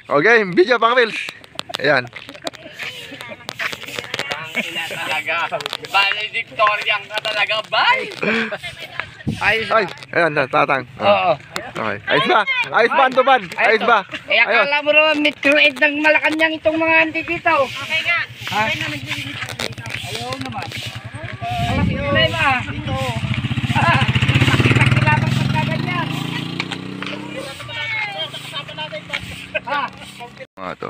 Okay, video pang Pils. Ayan. Ina talaga. Valedictorian ka talaga, bye! Ayos Ay, ayan na, tatang. Oo. Okay. Ayos ba? Ayos ba, Antoban? Ayos ba? Eh, akala mo naman Metro 8 ng Malacanang itong mga anti dito. Okay nga. Ha? Okay na naglilinis dito. Ayaw naman. Alam ko problema. Dito. Pakilabang pagkaganyan. Ha? Mga to.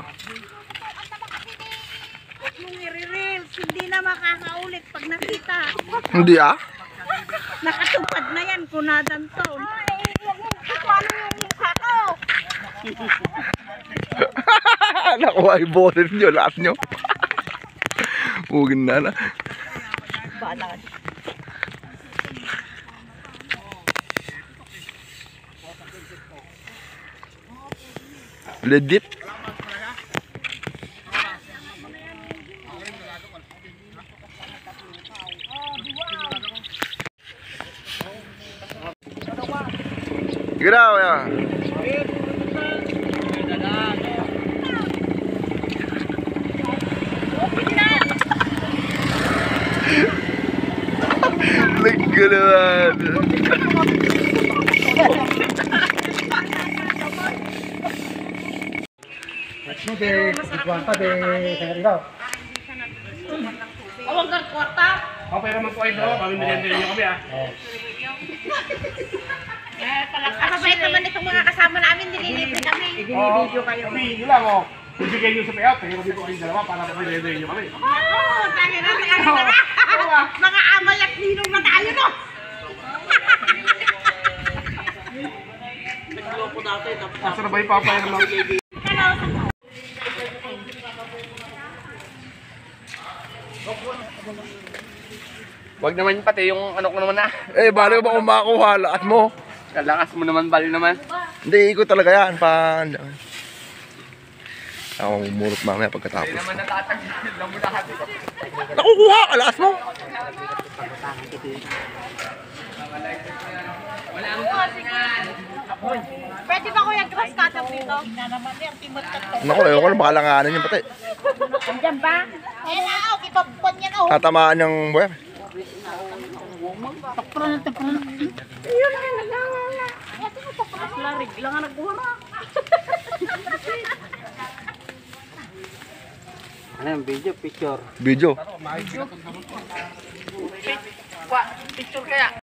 Huwag mong i-reels. Hindi na makakaulit pag nakita. Hindi ah? Nakatupad na yan, kunadan to. Ay, huwag mong ano yung mukha ko. Nakuha yung boses nyo, lahat nyo. Mugin na na. Balad. Legit. Giraw ya. Legalawan. Awang ka kwarta. Okay naman po ito, kami nilendin nyo kami ah. Kapabait naman itong mga kasama namin, nililibre kami. Video kayo. Sabi nyo lang oh, ibigay nyo sa payout, kaya kami po kayong dalawa para nilendin nyo kami. Oo, tayo na. Mga amay at ninong na tayo, no? Asa na ba yung papaya naman? Wag naman pati yung ano ko naman na. Eh, bali ba kung makakuha, lakas mo? Kalakas mo naman, bali naman. Hindi, ikot talaga yan. Ako mumurot mamaya pagkatapos. Hindi naman natatagil lang mo lahat. Nakukuha, lakas mo. Wala akong kasingan. Pwede ba kuya grass cutter dito? Na naman yan, timot ka to. Naku, ayoko na baka langanan yung pati. Andyan ba? Eh na, kipagpon yan, oh. Tatamaan yung buhay. Ayun na, naglalala. Ito mo, papalarig lang ang nagbuwara. Ano yung video? Picture. Video. Picture kaya.